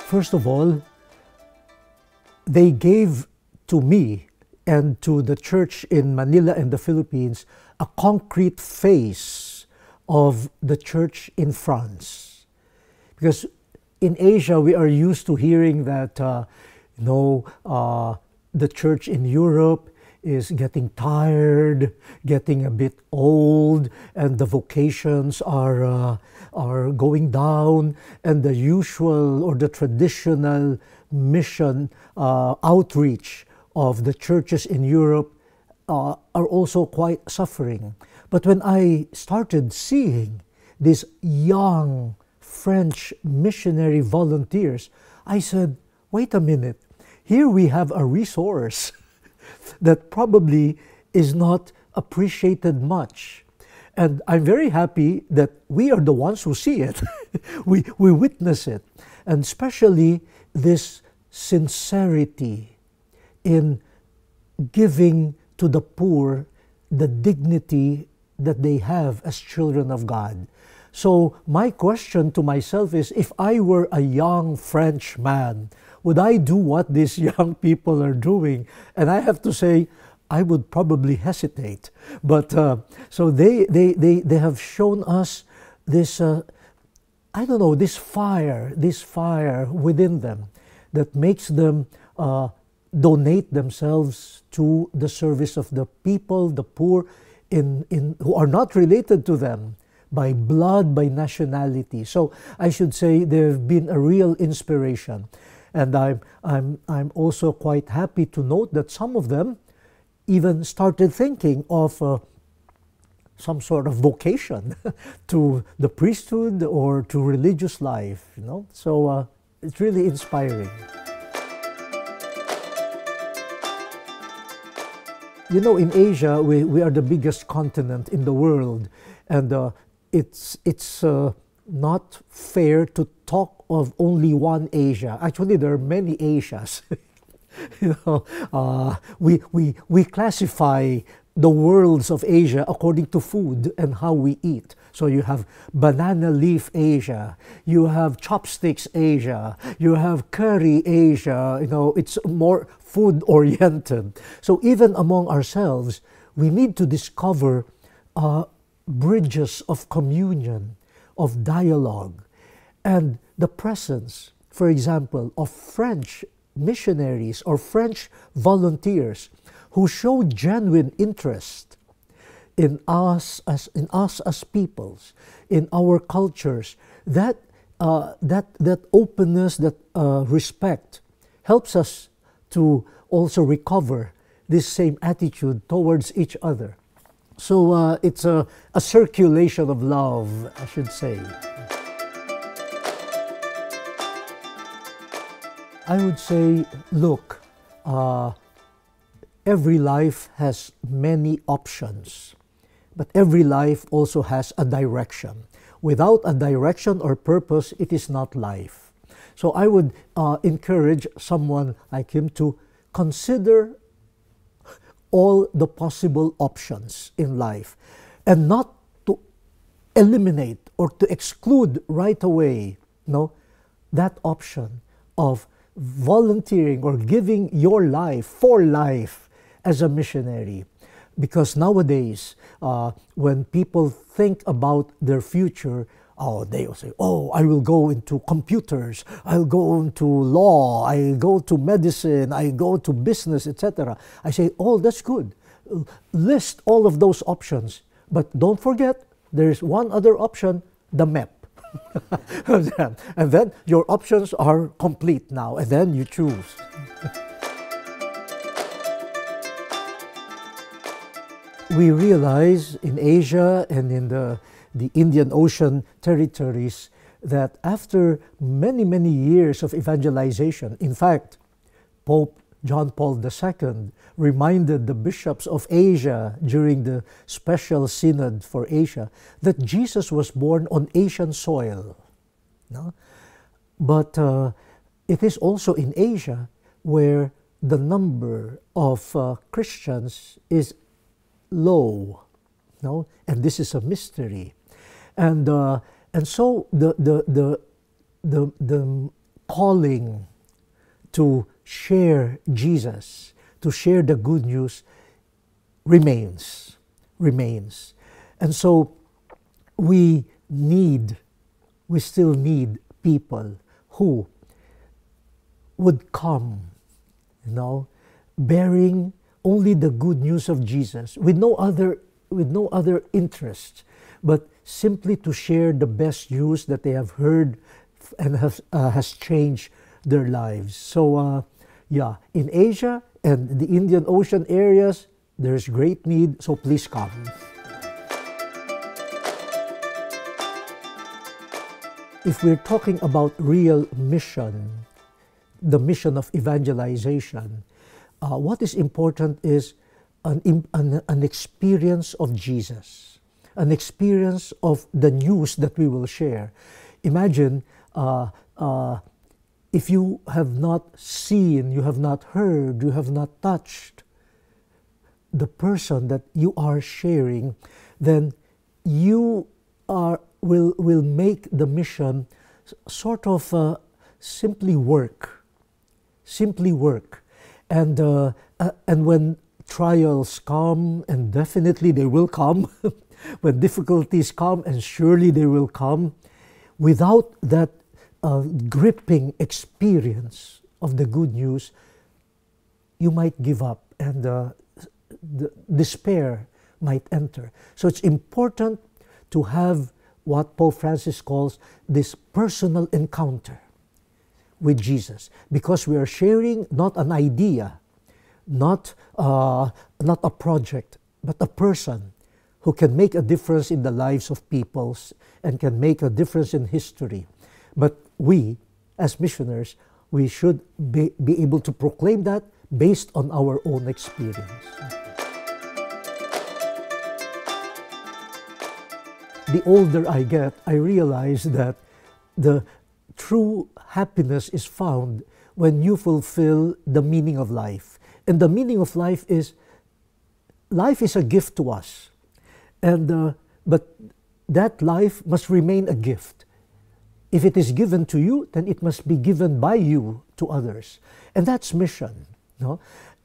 First of all, they gave to me and to the church in Manila and the Philippines a concrete face of the church in France. Because in Asia, we are used to hearing that, the church in Europe is getting tired, getting a bit old, and the vocations are going down, and the usual or the traditional mission outreach of the churches in Europe are also quite suffering. But when I started seeing these young French missionary volunteers, I said, wait a minute, here we have a resource that probably is not appreciated much. And I'm very happy that we are the ones who see it. we witness it. And especially this sincerity in giving to the poor the dignity that they have as children of God. So my question to myself is, if I were a young French man, would I do what these young people are doing? And I have to say, I would probably hesitate. But so they have shown us this, this fire within them that makes them donate themselves to the service of the people, the poor, who are not related to them by blood, by nationality. So I should say they've been a real inspiration. And I'm also quite happy to note that some of them even started thinking of some sort of vocation to the priesthood or to religious life, So it's really inspiring. In Asia, we are the biggest continent in the world, and it's not fair to talk of only one Asia. Actually, there are many Asias. We classify the worlds of Asia according to food and how we eat. So you have banana leaf Asia, you have chopsticks Asia, you have curry Asia. It's more food oriented. So even among ourselves, we need to discover bridges of communion, of dialogue, and the presence, for example, of French missionaries or French volunteers who show genuine interest in us as peoples, in our cultures. That openness, that respect, helps us to also recover this same attitude towards each other. So it's a circulation of love, I should say. I would say, look, every life has many options, but every life also has a direction. Without a direction or purpose, it is not life. So I would encourage someone like him to consider all the possible options in life and not to eliminate or to exclude right away that option of volunteering or giving your life for life as a missionary. Because nowadays, when people think about their future, they will say, I will go into computers, I'll go into law, I'll go to medicine, I go to business, etc. I say, that's good. List all of those options. But don't forget, there's one other option, the MEP. And then your options are complete now, and then you choose. We realize in Asia and in the Indian Ocean territories that after many, many years of evangelization, in fact, Pope John Paul II reminded the bishops of Asia during the special synod for Asia that Jesus was born on Asian soil. But it is also in Asia where the number of Christians is low, and this is a mystery. And so the calling to share Jesus, to share the good news, remains. And so we still need people who would come, bearing only the good news of Jesus, with no other interest, but simply to share the best news that they have heard and has changed their lives. So in Asia and the Indian Ocean areas, there's great need, so please come. If we're talking about real mission, the mission of evangelization, what is important is an experience of Jesus, an experience of the news that we will share. Imagine if you have not seen, you have not heard, you have not touched the person that you are sharing, then you will make the mission sort of simply work. And when trials come, and definitely they will come, when difficulties come, and surely they will come, without that gripping experience of the good news, you might give up, and the despair might enter. So it's important to have what Pope Francis calls this personal encounter with Jesus, because we are sharing not an idea, not a project, but a person who can make a difference in the lives of peoples and can make a difference in history. But we, as missioners, we should be able to proclaim that based on our own experience. The older I get, I realize that the true happiness is found when you fulfill the meaning of life. And the meaning of life is a gift to us. And but that life must remain a gift. If it is given to you, then it must be given by you to others. And that's mission.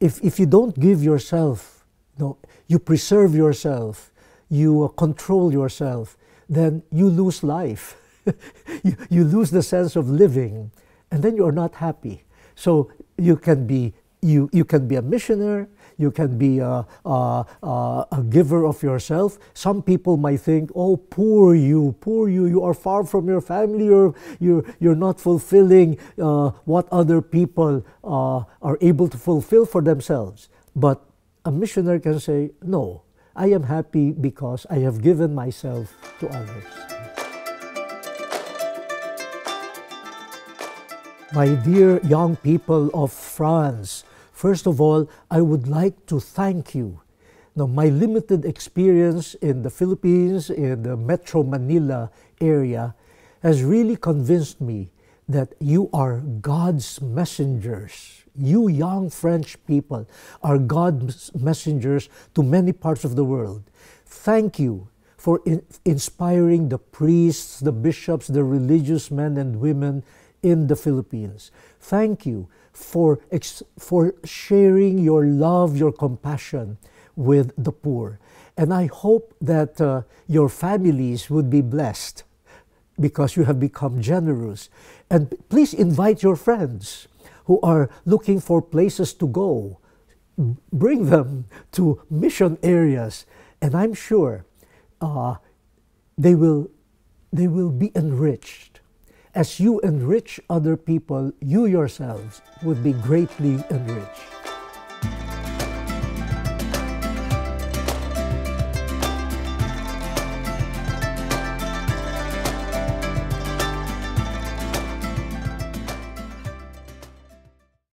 If you don't give yourself, you preserve yourself, you control yourself, then you lose life. you lose the sense of living, and then you are not happy. So you can be a missioner, you can be a giver of yourself. Some people might think, oh, poor you, you are far from your family, you're not fulfilling what other people are able to fulfill for themselves. But a missionary can say, no, I am happy because I have given myself to others. My dear young people of France, first of all, I would like to thank you. Now, my limited experience in the Philippines, in the Metro Manila area, has really convinced me that you are God's messengers. You young French people are God's messengers to many parts of the world. Thank you for inspiring the priests, the bishops, the religious men and women in the Philippines. Thank you for sharing your love, your compassion with the poor. And I hope that your families would be blessed because you have become generous. And please invite your friends who are looking for places to go. Bring them to mission areas, and I'm sure they will be enriched. As you enrich other people, you yourselves would be greatly enriched.